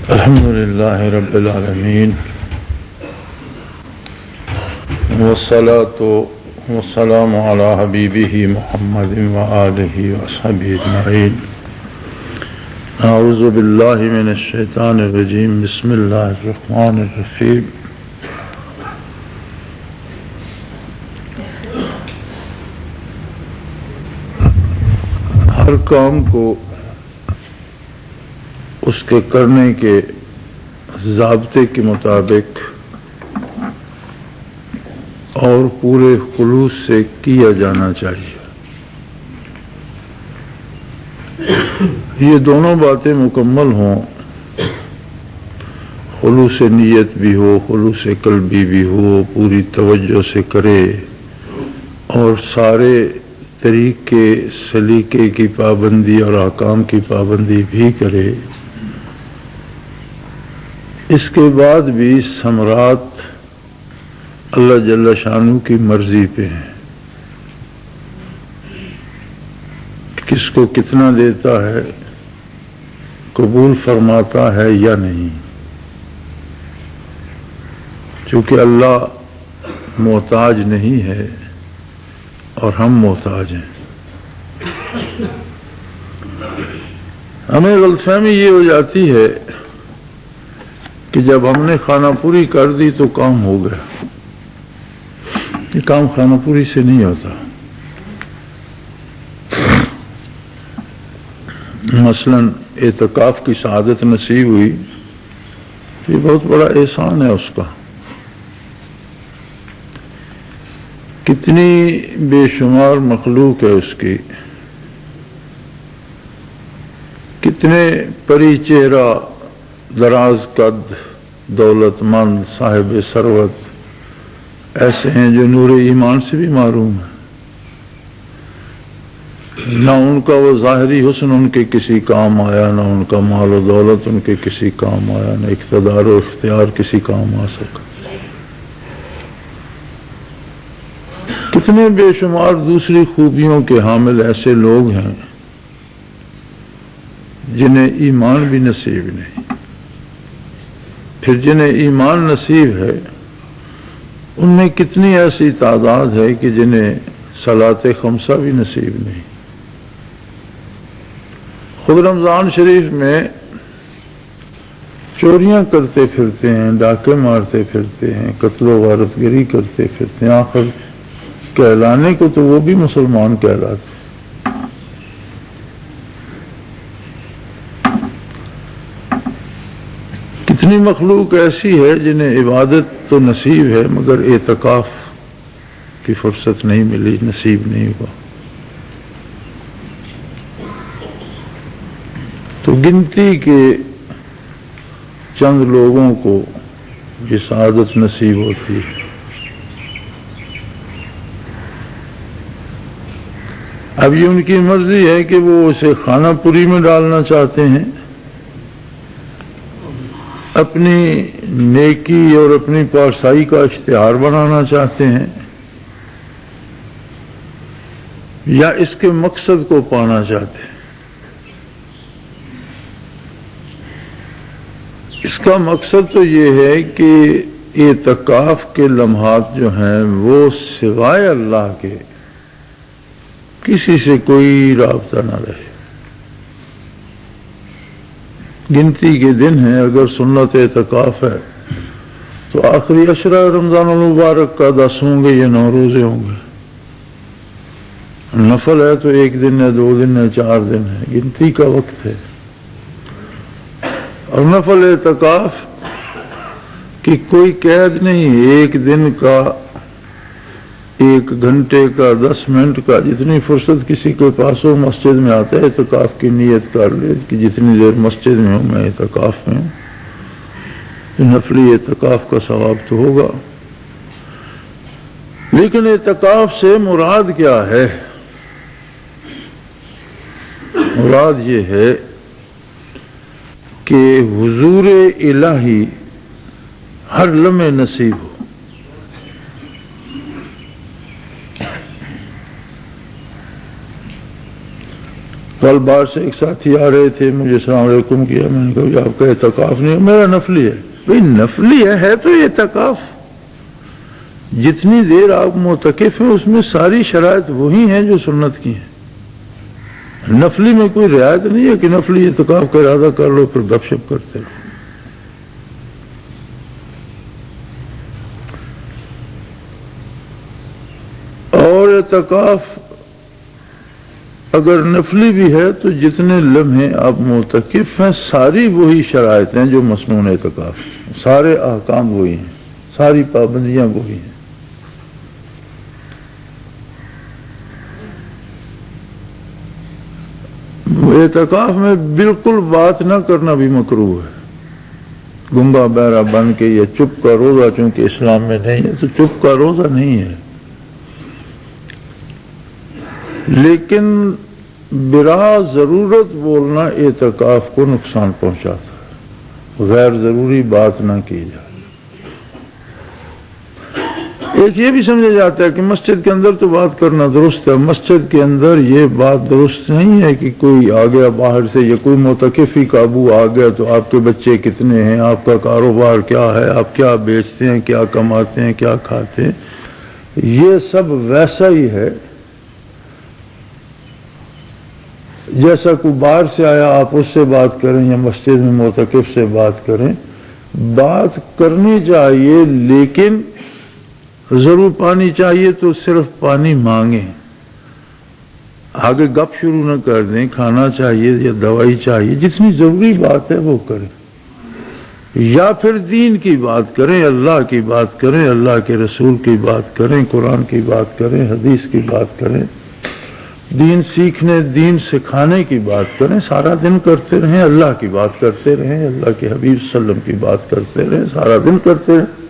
الحمد لله رب العالمين والصلاة والسلام على حبيبه محمد وآله وصحبه أجمعين. أعوذ بالله من الشيطان الرجيم. بسم الله الرحمن الرحيم. ہر کام کو اس کے کرنے کے ضابطے کے مطابق اور پورے خلوص سے کیا جانا چاہیے. یہ دونوں باتیں مکمل ہوں، خلوص نیت بھی ہو، خلوص قلبی بھی ہو، پوری توجہ سے کرے اور سارے طریقے سلیقے کی پابندی اور احکام کی پابندی بھی کرے. اس کے بعد بھی ثمرات اللہ جل شانہ کی مرضی پہ ہیں، کس کو کتنا دیتا ہے، قبول فرماتا ہے یا نہیں. چونکہ اللہ محتاج نہیں ہے اور ہم محتاج ہیں. ہمیں غلط فہمی یہ ہو جاتی ہے کہ جب ہم نے خانہ پوری کر دی تو کام ہو گیا. یہ کام خانہ پوری سے نہیں ہوتا. مثلا اعتکاف کی سعادت نصیب ہوئی، یہ بہت بڑا احسان ہے اس کا. کتنی بے شمار مخلوق ہے اس کی، کتنے پری چہرہ، دراز قد، دولت مند، صاحب ثروت ایسے ہیں جو نور ایمان سے بھی محروم ہیں. نہ ان کا وہ ظاہری حسن ان کے کسی کام آیا، نہ ان کا مال و دولت ان کے کسی کام آیا، نہ اقتدار و اختیار کسی کام آ سکا. کتنے بے شمار دوسری خوبیوں کے حامل ایسے لوگ ہیں جنہیں ایمان بھی نصیب نہیں. پھر جنہیں ایمان نصیب ہے ان میں کتنی ایسی تعداد ہے کہ جنہیں صلاۃ خمسہ بھی نصیب نہیں. خود رمضان شریف میں چوریاں کرتے پھرتے ہیں، ڈاکے مارتے پھرتے ہیں، قتل و غارت گری کرتے پھرتے ہیں. آخر کہلانے کو تو وہ بھی مسلمان کہلاتے. کتنی مخلوق ایسی ہے جنہیں عبادت تو نصیب ہے مگر اعتکاف کی فرصت نہیں ملی، نصیب نہیں ہوا. تو گنتی کے چند لوگوں کو یہ سعادت نصیب ہوتی ہے. اب یہ ان کی مرضی ہے کہ وہ اسے خانہ پوری میں ڈالنا چاہتے ہیں، اپنی نیکی اور اپنی پارسائی کا اشتہار بنانا چاہتے ہیں، یا اس کے مقصد کو پانا چاہتے ہیں. اس کا مقصد تو یہ ہے کہ اعتکاف کے لمحات جو ہیں وہ سوائے اللہ کے کسی سے کوئی رابطہ نہ رہے. گنتی کے دن ہیں، اگر سنت اعتکاف ہے تو آخری عشرہ رمضان المبارک کا 10 ہوں گے یا 9 روزے ہوں گے. نفل ہے تو 1 دن ہے، 2 دن ہے، 4 دن ہے، گنتی کا وقت ہے. اور نفل اعتکاف کی کوئی قید نہیں. 1 دن کا، 1 گھنٹے کا، 10 منٹ کا، جتنی فرصت کسی کے پاس ہو مسجد میں آتا ہے اعتکاف کی نیت کر لے کہ جتنی دیر مسجد میں ہوں میں اعتکاف میں ہوں. نفلی اعتکاف کا ثواب تو ہوگا. لیکن اعتکاف سے مراد کیا ہے؟ مراد یہ ہے کہ حضور الہی ہر لمحے نصیب ہو. کل باہر سے ایک ساتھی آ رہے تھے، مجھے السلام علیکم کیا، میں نے کہا آپ کا اعتکاف نہیں ہے؟ میرا نفلی ہے۔ بھئی نفلی ہے تو یہ اعتکاف، جتنی دیر آپ معتکف ہیں اس میں ساری شرائط وہی ہیں جو سنت کی ہیں۔ نفلی میں کوئی رعایت نہیں ہے کہ نفلی اعتکاف کا ارادہ کر لو پھر گپ شپ کرتے رہو۔ اور اعتکاف اگر نفلی بھی ہے تو جتنے لمحے آپ معتکف ہیں ساری وہی شرائط ہیں جو مسنون اعتکاف ہیں، سارے احکام وہی ہیں، ساری پابندیاں وہی ہیں۔ اعتکاف میں بالکل بات نہ کرنا بھی مکروہ ہے، گنگا بہرا بن کے، یا چپ کا روزہ چونکہ اسلام میں نہیں ہے تو چپ کا روزہ نہیں ہے، لیکن بلا ضرورت بولنا اعتکاف کو نقصان پہنچاتا ہے، غیر ضروری بات نہ کی جائے۔ ایک یہ بھی سمجھا جاتا ہے کہ مسجد کے اندر تو بات کرنا درست ہے، مسجد کے اندر یہ بات درست نہیں ہے کہ کوئی آ گیا باہر سے یا کوئی معتکف ہی قابو آ گیا تو آپ کے بچے کتنے ہیں، آپ کا کاروبار کیا ہے، آپ کیا بیچتے ہیں، کیا کماتے ہیں، کیا کھاتے ہیں، یہ سب ویسا ہی ہے جیسا کوئی باہر سے آیا آپ اس سے بات کریں یا مسجد میں معتکف سے بات کریں۔ بات کرنی چاہیے لیکن ضرور پانی چاہیے تو صرف پانی مانگیں، آگے گپ شروع نہ کر دیں، کھانا چاہیے یا دوائی چاہیے، جتنی ضروری بات ہے وہ کریں، یا پھر دین کی بات کریں، اللہ کی بات کریں، اللہ کے رسول کی بات کریں، قرآن کی بات کریں، حدیث کی بات کریں، دین سیکھنے دین سکھانے کی بات کریں، سارا دن کرتے رہیں، اللہ کی بات کرتے رہیں، اللہ کے حبیب صلی اللہ علیہ وسلم کی بات کرتے رہیں، سارا دن کرتے رہیں۔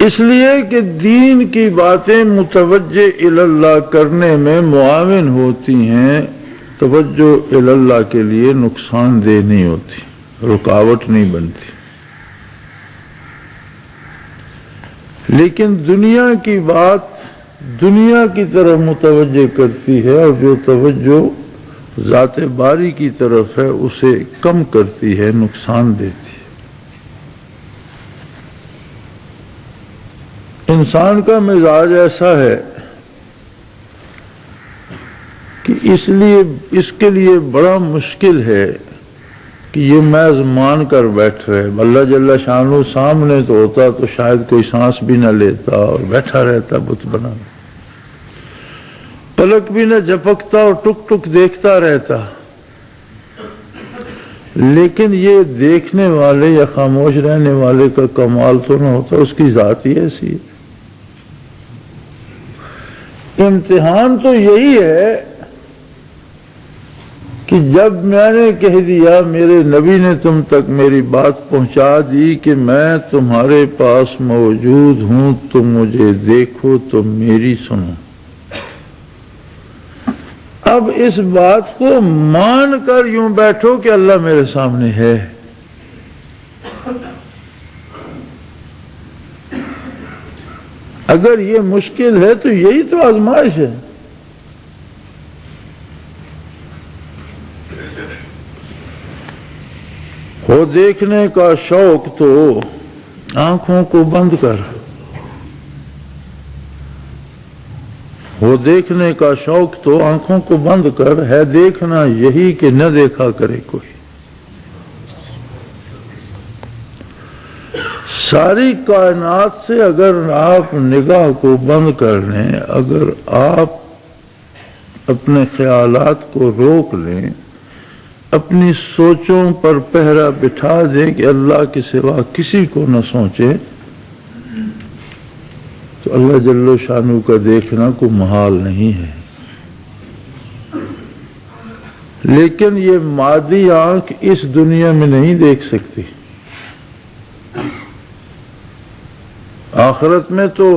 اس لیے کہ دین کی باتیں متوجہ اللہ کرنے میں معاون ہوتی ہیں، توجہ اللہ کے لیے نقصان دہ نہیں ہوتی، رکاوٹ نہیں بنتی۔ لیکن دنیا کی بات دنیا کی طرف متوجہ کرتی ہے، اور جو توجہ ذات باری کی طرف ہے اسے کم کرتی ہے، نقصان دیتی ہے۔ انسان کا مزاج ایسا ہے کہ اس کے لیے بڑا مشکل ہے کہ یہ محض مان کر بیٹھ رہے۔ اللہ جل شانہ سامنے تو ہوتا تو شاید کوئی سانس بھی نہ لیتا اور بیٹھا رہتا بت بنا، پلک بھی نہ جھپکتا اور ٹک ٹک دیکھتا رہتا۔ لیکن یہ دیکھنے والے یا خاموش رہنے والے کا کمال تو نہ ہوتا، اس کی ذات ہی ایسی ہے۔ امتحان تو یہی ہے کہ جب میں نے کہہ دیا، میرے نبی نے تم تک میری بات پہنچا دی کہ میں تمہارے پاس موجود ہوں، تم مجھے دیکھو، تم میری سنو، اب اس بات کو مان کر یوں بیٹھو کہ اللہ میرے سامنے ہے۔ اگر یہ مشکل ہے تو یہی تو آزمائش ہے۔ ہو دیکھنے کا شوق تو آنکھوں کو بند کر، ہو دیکھنے کا شوق تو آنکھوں کو بند کر، ہے دیکھنا یہی کہ نہ دیکھا کرے کوئی۔ ساری کائنات سے اگر آپ نگاہ کو بند کر لیں، اگر آپ اپنے خیالات کو روک لیں، اپنی سوچوں پر پہرا بٹھا دیں کہ اللہ کے سوا کسی کو نہ سوچے، تو اللہ جل شانہ کا دیکھنا کوئی محال نہیں ہے۔ لیکن یہ مادی آنکھ اس دنیا میں نہیں دیکھ سکتی، آخرت میں تو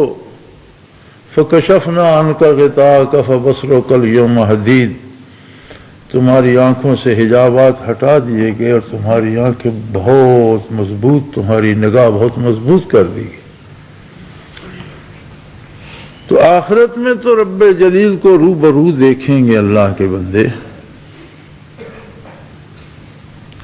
فَكَشَفْنَا عَنْكَ غِطَاءَكَ فَبَصَرُكَ الْيَوْمَ حَدِيدٌ، تمہاری آنکھوں سے حجابات ہٹا دیے گئے اور تمہاری آنکھیں بہت مضبوط، تمہاری نگاہ بہت مضبوط کر دی گئی۔ تو آخرت میں تو رب جلیل کو روبرو دیکھیں گے اللہ کے بندے،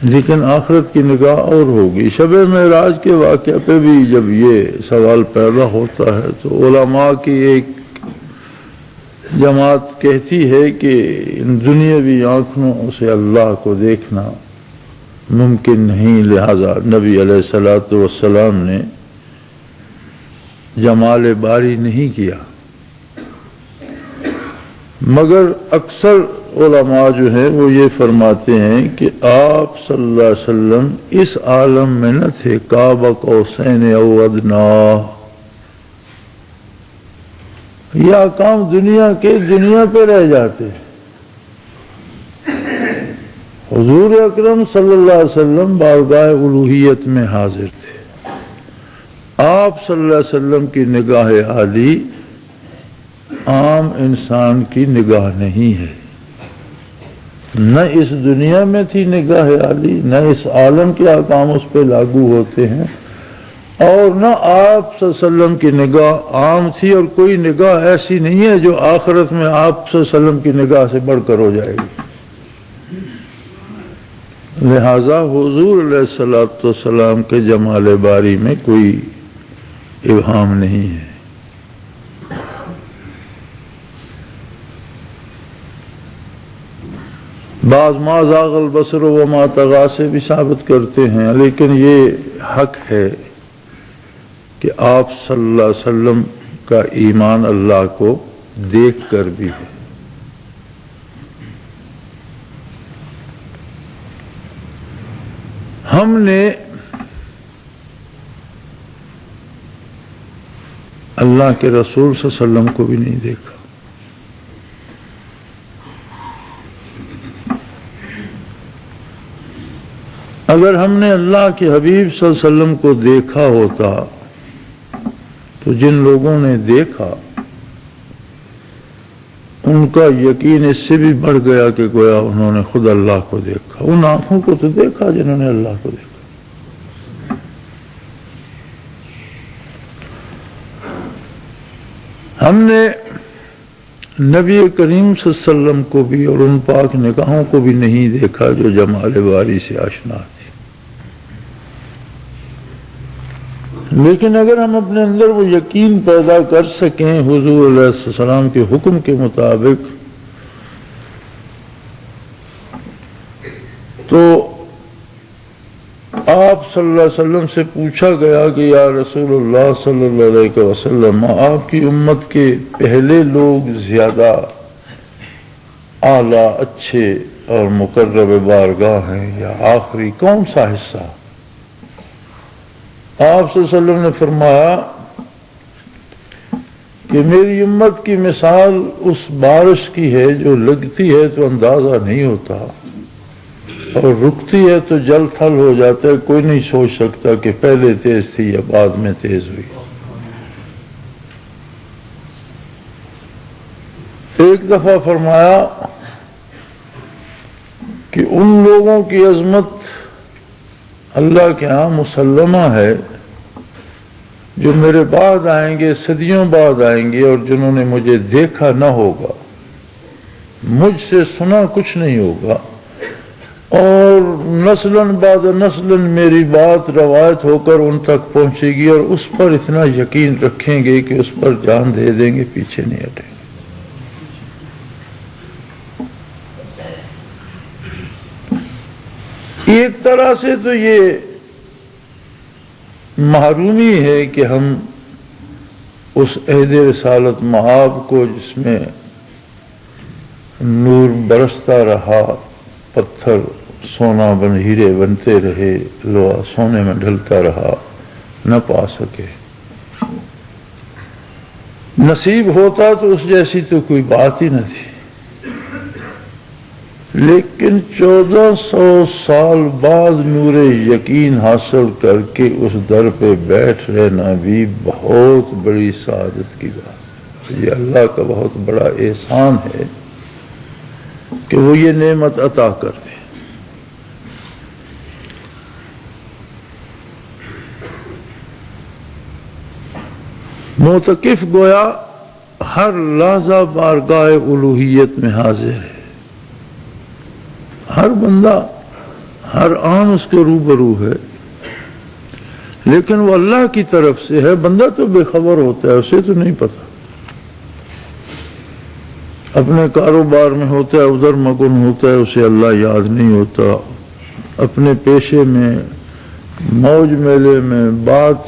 لیکن آخرت کی نگاہ اور ہوگی۔ شب معراج کے واقعہ پہ بھی جب یہ سوال پیدا ہوتا ہے تو علماء کی ایک جماعت کہتی ہے کہ ان دنیاوی آنکھوں سے اللہ کو دیکھنا ممکن نہیں، لہذا نبی علیہ الصلوۃ والسلام نے جمال باری نہیں کیا۔ مگر اکثر علماء جو ہیں وہ یہ فرماتے ہیں کہ آپ صلی اللہ علیہ وسلم اس عالم میں نہ تھے، قاب قوسین او ادنا، یہ احکام دنیا کے دنیا پہ رہ جاتے۔ حضور اکرم صلی اللہ علیہ وسلم بارگاہ الوہیت میں حاضر تھے، آپ صلی اللہ علیہ وسلم کی نگاہ عالی عام انسان کی نگاہ نہیں ہے، نہ اس دنیا میں تھی نگاہ عالی، نہ اس عالم کے احکام اس پہ لاگو ہوتے ہیں، اور نہ آپ صلی اللہ علیہ وسلم کی نگاہ عام تھی، اور کوئی نگاہ ایسی نہیں ہے جو آخرت میں آپ صلی اللہ علیہ وسلم کی نگاہ سے بڑھ کر ہو جائے گی۔ لہذا حضور علیہ الصلوۃ والسلام کے جمال باری میں کوئی ابہام نہیں ہے۔ بعض ما زاغ البصر وما طغى سے بھی ثابت کرتے ہیں، لیکن یہ حق ہے کہ آپ صلی اللہ علیہ وسلم کا ایمان اللہ کو دیکھ کر بھی ہے۔ ہم نے اللہ کے رسول صلی اللہ علیہ وسلم کو بھی نہیں دیکھا۔ اگر ہم نے اللہ کے حبیب صلی اللہ علیہ وسلم کو دیکھا ہوتا تو جن لوگوں نے دیکھا ان کا یقین اس سے بھی بڑھ گیا کہ گویا انہوں نے خود اللہ کو دیکھا۔ ان آنکھوں کو تو دیکھا جنہوں نے اللہ کو دیکھا۔ ہم نے نبی کریم صلی اللہ علیہ وسلم کو بھی اور ان پاک نگاہوں کو بھی نہیں دیکھا جو جمال باری سے آشنا تھی، لیکن اگر ہم اپنے اندر وہ یقین پیدا کر سکیں حضور علیہ السلام کے حکم کے مطابق، تو آپ صلی اللہ علیہ وسلم سے پوچھا گیا کہ یا رسول اللہ صلی اللہ علیہ وسلم، آپ کی امت کے پہلے لوگ زیادہ اعلیٰ، اچھے اور مقرب بارگاہ ہیں یا آخری، کون سا حصہ؟ آپ صلی اللہ علیہ وسلم نے فرمایا کہ میری امت کی مثال اس بارش کی ہے جو لگتی ہے تو اندازہ نہیں ہوتا اور رکتی ہے تو جل تھل ہو جاتا ہے، کوئی نہیں سوچ سکتا کہ پہلے تیز تھی یا بعد میں تیز ہوئی۔ ایک دفعہ فرمایا کہ ان لوگوں کی عظمت اللہ کے ہاں مسلمہ ہے جو میرے بعد آئیں گے، صدیوں بعد آئیں گے، اور جنہوں نے مجھے دیکھا نہ ہوگا، مجھ سے سنا کچھ نہیں ہوگا، اور نسلاً بعد نسلاً میری بات روایت ہو کر ان تک پہنچے گی، اور اس پر اتنا یقین رکھیں گے کہ اس پر جان دے دیں گے، پیچھے نہیں ہٹیں گے۔ ایک طرح سے تو یہ محرومی ہے کہ ہم اس عہد رسالت مآب کو جس میں نور برستا رہا، پتھر سونا بن ہیرے بنتے رہے، لوہا سونے میں ڈھلتا رہا، نہ پا سکے۔ نصیب ہوتا تو اس جیسی تو کوئی بات ہی نہ تھی، لیکن 1400 سال بعد نور یقین حاصل کر کے اس در پہ بیٹھ رہنا بھی بہت بڑی سعادت کی بات ہے۔ یہ اللہ کا بہت بڑا احسان ہے کہ وہ یہ نعمت عطا کر دے۔ معتکف گویا ہر لحظہ بارگاہ الوہیت میں حاضر ہے، ہر بندہ ہر آن اس کے روبرو ہے، لیکن وہ اللہ کی طرف سے ہے۔ بندہ تو بے خبر ہوتا ہے، اسے تو نہیں پتا، اپنے کاروبار میں ہوتا ہے، ادھر مگن ہوتا ہے، اسے اللہ یاد نہیں ہوتا، اپنے پیشے میں، موج میلے میں، بات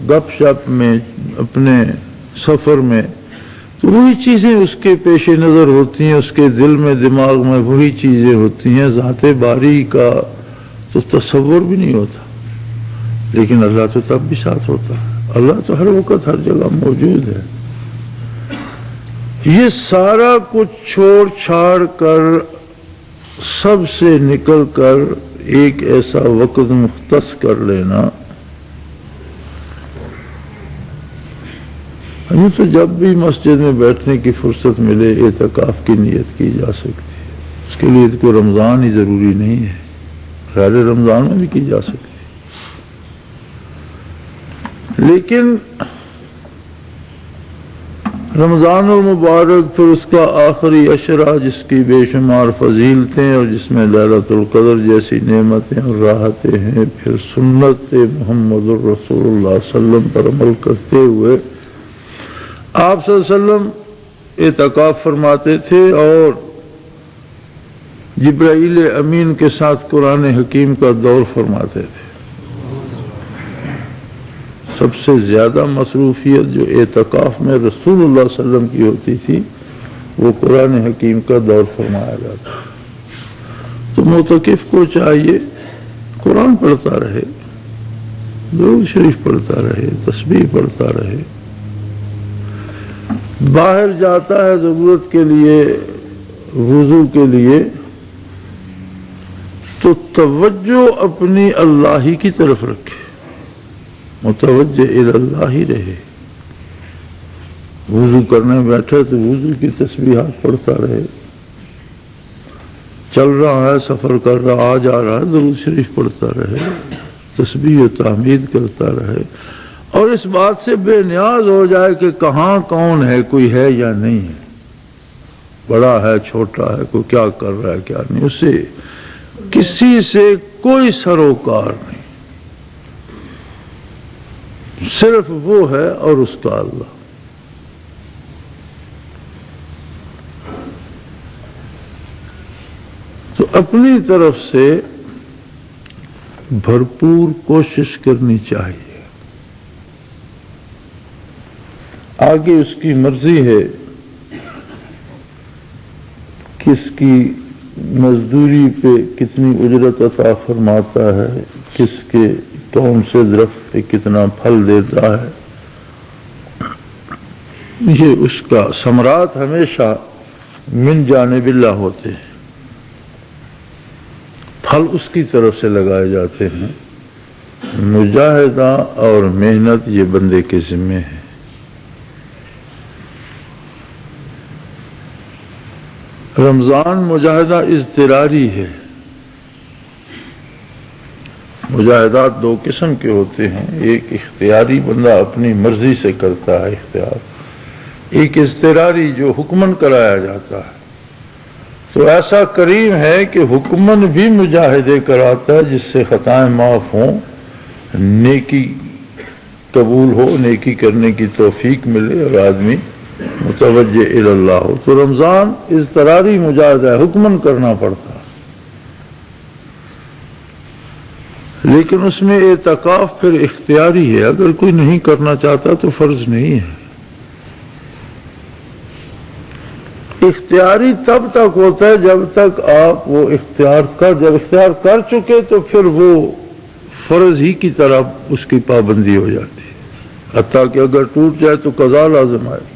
گپ شپ میں، اپنے سفر میں، تو وہی چیزیں اس کے پیش نظر ہوتی ہیں، اس کے دل میں دماغ میں وہی چیزیں ہوتی ہیں، ذات باری کا تو تصور بھی نہیں ہوتا، لیکن اللہ تو تب بھی ساتھ ہوتا ہے، اللہ تو ہر وقت ہر جگہ موجود ہے۔ یہ سارا کچھ چھوڑ چھاڑ کر سب سے نکل کر ایک ایسا وقت مختص کر لینا، ہمیں تو جب بھی مسجد میں بیٹھنے کی فرصت ملے اعتکاف کی نیت کی جا سکتی ہے، اس کے لیے کوئی رمضان ہی ضروری نہیں ہے، غیر رمضان میں بھی کی جا سکتی ہے، لیکن رمضان المبارک پھر اس کا آخری عشرہ جس کی بے شمار فضیلتیں اور جس میں لیلۃ القدر جیسی نعمتیں اور راحتیں ہیں، پھر سنت محمد الرسول اللہ صلی اللہ علیہ وسلم پر عمل کرتے ہوئے آپ صلی اللہ علیہ وسلم اعتکاف فرماتے تھے اور جبرائیل امین کے ساتھ قرآن حکیم کا دور فرماتے تھے۔ سب سے زیادہ مصروفیت جو اعتکاف میں رسول اللہ صلی اللہ علیہ وسلم کی ہوتی تھی وہ قرآن حکیم کا دور فرمایا جاتا۔ تو معتکف کو چاہیے قرآن پڑھتا رہے، درود شریف پڑھتا رہے، تسبیح پڑھتا رہے، باہر جاتا ہے ضرورت کے لیے، وضو کے لیے، تو توجہ اپنی اللہ ہی کی طرف رکھے، متوجہ اللہ ہی رہے۔ وضو کرنے بیٹھے تو وضو کی تسبیحات پڑھتا رہے، چل رہا ہے، سفر کر رہا، آ جا رہا ہے، درود شریف پڑھتا رہے، تسبیح و تحمید کرتا رہے، اور اس بات سے بے نیاز ہو جائے کہ کہاں کون ہے، کوئی ہے یا نہیں ہے، بڑا ہے چھوٹا ہے، کوئی کیا کر رہا ہے کیا نہیں، اسے کسی سے کوئی سروکار نہیں، صرف وہ ہے اور اس کا اللہ۔ تو اپنی طرف سے بھرپور کوشش کرنی چاہیے، آگے اس کی مرضی ہے کس کی مزدوری پہ کتنی اجرت عطا فرماتا ہے، کس کے کون سے درخت پہ کتنا پھل دیتا ہے، یہ اس کا ثمرات ہمیشہ من جانب اللہ ہوتے ہیں، پھل اس کی طرف سے لگائے جاتے ہیں، مجاہدہ اور محنت یہ بندے کے ذمے ہے۔ رمضان مجاہدہ اضطراری ہے، مجاہدات دو قسم کے ہوتے ہیں، ایک اختیاری بندہ اپنی مرضی سے کرتا ہے اختیار، ایک اضطراری جو حکمن کرایا جاتا ہے۔ تو ایسا کریم ہے کہ حکمن بھی مجاہدے کراتا ہے جس سے خطائیں معاف ہوں، نیکی قبول ہو، نیکی کرنے کی توفیق ملے اور آدمی متوجہ اللہ ہو۔ تو رمضان اضطراری مجاہدہ ہے، حکمن کرنا پڑتا ہے، لیکن اس میں اعتکاف پھر اختیاری ہے، اگر کوئی نہیں کرنا چاہتا تو فرض نہیں ہے۔ اختیاری تب تک ہوتا ہے جب تک آپ وہ جب اختیار کر چکے تو پھر وہ فرض ہی کی طرح اس کی پابندی ہو جاتی ہے، حتیٰ کہ اگر ٹوٹ جائے تو قضا لازم آئے۔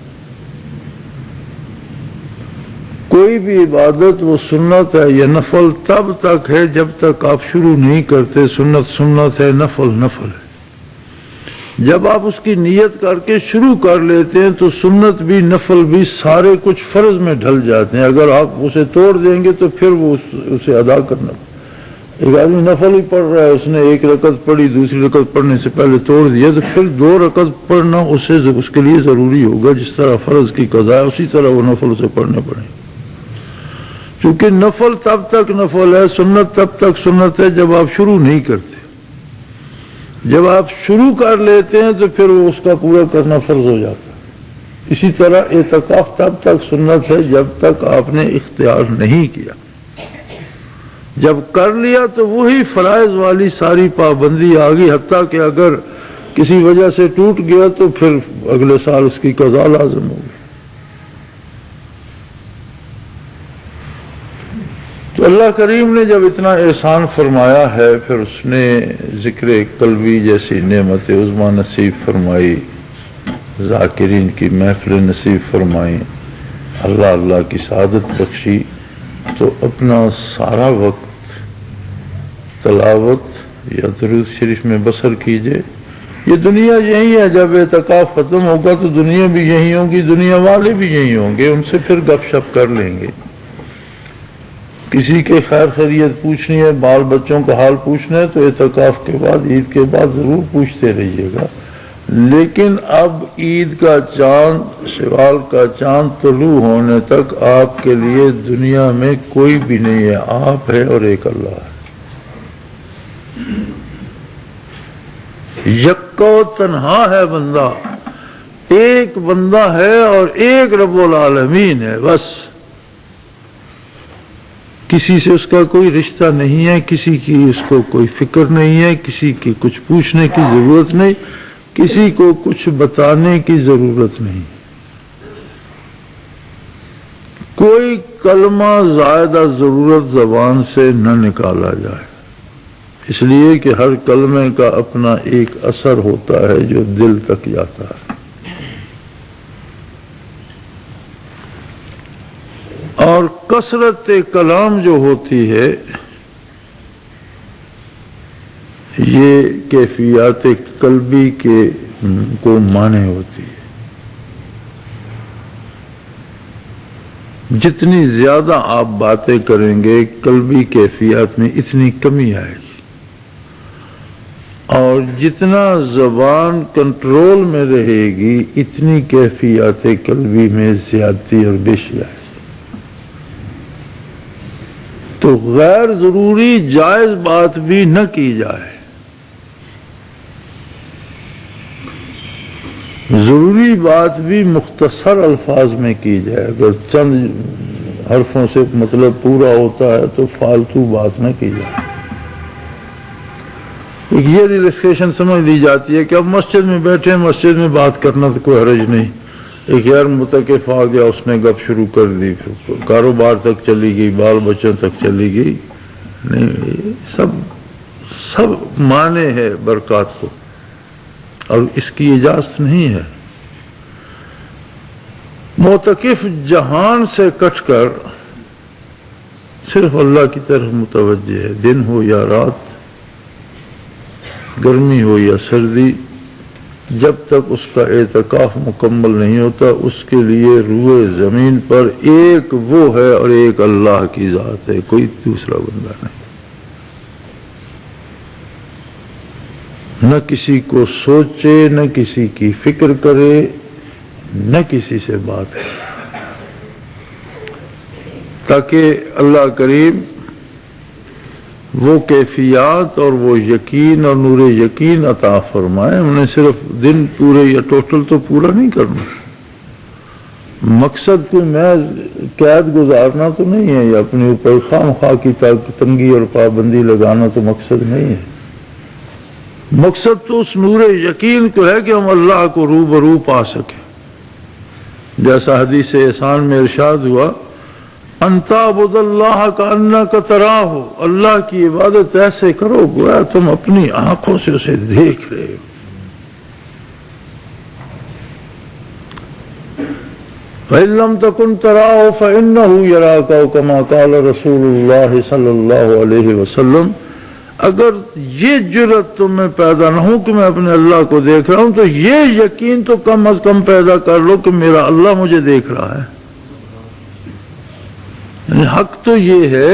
کوئی بھی عبادت وہ سنت ہے یا نفل تب تک ہے جب تک آپ شروع نہیں کرتے، سنت ہے، نفل ہے۔ جب آپ اس کی نیت کر کے شروع کر لیتے ہیں تو سنت بھی نفل بھی سارے کچھ فرض میں ڈھل جاتے ہیں، اگر آپ اسے توڑ دیں گے تو پھر وہ اسے ادا کرنا۔ ایک آدمی نفل ہی پڑھ رہا ہے، اس نے ایک رکعت پڑھی، دوسری رکعت پڑھنے سے پہلے توڑ دیا، تو پھر 2 رکعت پڑھنا اس کے لیے ضروری ہوگا، جس طرح فرض کی قضا ہے اسی طرح وہ نفل اسے پڑھنے پڑیں، کیونکہ نفل تب تک نفل ہے، سنت تب تک سنت ہے جب آپ شروع نہیں کرتے، جب آپ شروع کر لیتے ہیں تو پھر وہ اس کا پورا کرنا فرض ہو جاتا ہے۔ اسی طرح اعتکاف تب تک سنت ہے جب تک آپ نے اختیار نہیں کیا، جب کر لیا تو وہی فرائض والی ساری پابندی آ گئی، حتیٰ کہ اگر کسی وجہ سے ٹوٹ گیا تو پھر اگلے سال اس کی قضا لازم ہوگی۔ تو اللہ کریم نے جب اتنا احسان فرمایا ہے، پھر اس نے ذکر قلبی جیسی نعمت عظمیٰ نصیب فرمائی، ذاکرین کی محفل نصیب فرمائی، اللہ اللہ کی سعادت بخشی، تو اپنا سارا وقت تلاوت یا درود شریف میں بسر کیجئے۔ یہ دنیا یہی ہے، جب اعتکاف ختم ہوگا تو دنیا بھی یہی ہوگی، دنیا والے بھی یہی ہوں گے، ان سے پھر گپ شپ کر لیں گے، کسی کے خیر خیریت پوچھنی ہے، بال بچوں کا حال پوچھنا ہے تو اعتکاف کے بعد، عید کے بعد ضرور پوچھتے رہیے گا، لیکن اب عید کا چاند، شوال کا چاند طلوع ہونے تک آپ کے لیے دنیا میں کوئی بھی نہیں ہے، آپ ہے اور ایک اللہ ہے، یکا و تنہا ہے بندہ، ایک بندہ ہے اور ایک رب العالمین ہے، بس کسی سے اس کا کوئی رشتہ نہیں ہے، کسی کی اس کو کوئی فکر نہیں ہے، کسی کی کچھ پوچھنے کی ضرورت نہیں، کسی کو کچھ بتانے کی ضرورت نہیں، کوئی کلمہ زائدہ ضرورت زبان سے نہ نکالا جائے، اس لیے کہ ہر کلمے کا اپنا ایک اثر ہوتا ہے جو دل تک جاتا ہے، اور کثرت کلام جو ہوتی ہے یہ کیفیات قلبی کے کو مانے ہوتی ہے، جتنی زیادہ آپ باتیں کریں گے قلبی کیفیات میں اتنی کمی آئے گی، اور جتنا زبان کنٹرول میں رہے گی اتنی کیفیات قلبی میں زیادتی اور بیشی آئے گی۔ تو غیر ضروری جائز بات بھی نہ کی جائے، ضروری بات بھی مختصر الفاظ میں کی جائے، اگر چند حرفوں سے مطلب پورا ہوتا ہے تو فالتو بات نہ کی جائے۔ ایک یہ ریلیکسیشن سمجھ لی جاتی ہے کہ اب مسجد میں بیٹھے، مسجد میں بات کرنا تو کوئی حرج نہیں، ایک غیر متکف آ گیا، اس نے گپ شروع کر دی، کاروبار تک چلی گئی، بال بچوں تک چلی گئی، نہیں، سب مانے ہے برکات کو، اور اس کی اجازت نہیں ہے۔ معتکف جہان سے کٹ کر صرف اللہ کی طرف متوجہ ہے، دن ہو یا رات، گرمی ہو یا سردی، جب تک اس کا اعتکاف مکمل نہیں ہوتا اس کے لیے روئے زمین پر ایک وہ ہے اور ایک اللہ کی ذات ہے، کوئی دوسرا بندہ نہیں، نہ کسی کو سوچے، نہ کسی کی فکر کرے، نہ کسی سے بات کرے، تاکہ اللہ کریم وہ کیفیات اور وہ یقین اور نور یقین عطا فرمائے۔ ہم نے صرف دن پورے یا ٹوٹل تو پورا نہیں کرنا، مقصد کوئی محض قید گزارنا تو نہیں ہے، یا اپنے اوپر خام خواہ کی تنگی اور پابندی لگانا تو مقصد نہیں ہے، مقصد تو اس نور یقین کو ہے کہ ہم اللہ کو روبرو پا سکیں، جیسا حدیث احسان میں ارشاد ہوا، انت عبد اللہ کانک تراہ، اللہ کی عبادت ایسے کرو گویا تم اپنی آنکھوں سے اسے دیکھ رہے ہو۔ فَإِن لَّمْ تَكُن تَرَاهُ فَإِنَّهُ يَرَاكَ، كَمَا قَالَ رسول اللہ صلی اللہ علیہ وسلم، اگر یہ جرأت تم میں پیدا نہ ہو کہ میں اپنے اللہ کو دیکھ رہا ہوں، تو یہ یقین تو کم از کم پیدا کر لو کہ میرا اللہ مجھے دیکھ رہا ہے۔ حق تو یہ ہے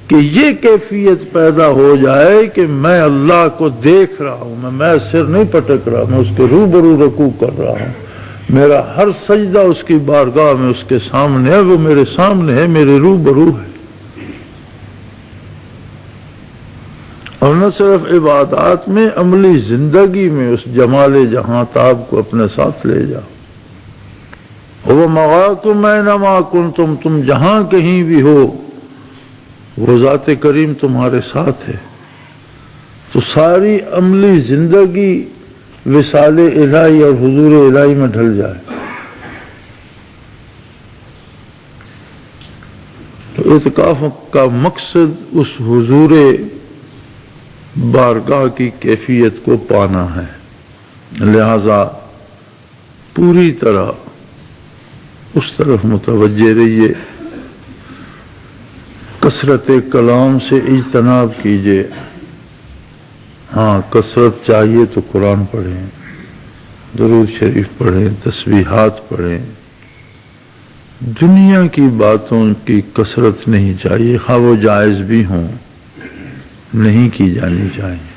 کہ یہ کیفیت پیدا ہو جائے کہ میں اللہ کو دیکھ رہا ہوں، میں سر نہیں پٹک رہا، میں اس کے روبرو رکوع کر رہا ہوں، میرا ہر سجدہ اس کی بارگاہ میں اس کے سامنے ہے، وہ میرے سامنے ہے، میرے روبرو ہے۔ اور نہ صرف عبادات میں، عملی زندگی میں اس جمال جہاں تاب کو اپنے ساتھ لے جاؤ۔ وہ مغاکم اینما کنتم، تم جہاں کہیں بھی ہو وہ ذات کریم تمہارے ساتھ ہے۔ تو ساری عملی زندگی وصال الہی اور حضور الہی میں ڈھل جائے۔ تو اعتکاف کا مقصد اس حضور بارگاہ کی کیفیت کو پانا ہے، لہذا پوری طرح اس طرف متوجہ رہیے، کثرت کلام سے اجتناب کیجیے۔ ہاں کثرت چاہیے تو قرآن پڑھیں، درود شریف پڑھیں، تسبیحات پڑھیں، دنیا کی باتوں کی کثرت نہیں چاہیے، خواہ وہ جائز بھی ہوں، نہیں کی جانی چاہیے۔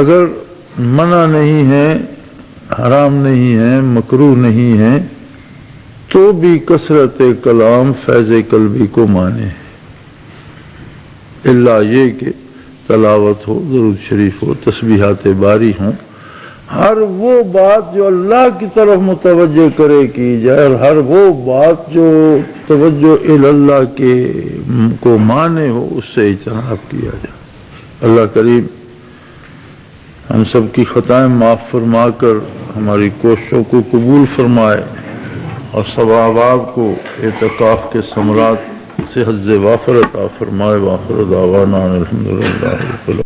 اگر منع نہیں ہے، حرام نہیں ہے، مکروہ نہیں ہے، تو بھی کثرت کلام فیض قلبی کو مانے، الا یہ کہ تلاوت ہو، درود شریف ہو، تسبیحات باری ہوں، ہر وہ بات جو اللہ کی طرف متوجہ کرے کی جائے، اور ہر وہ بات جو توجہ اللہ کے کو مانے ہو، اس سے اجتناب کیا جائے۔ اللہ کریم ہم سب کی خطائیں معاف فرما کر ہماری کوششوں کو قبول فرمائے، اور ثوابات کو اعتکاف کے ثمرات سے حظ وافر عطا فرمائے۔ وآخر دعوانا الحمدللہ رب العالمین۔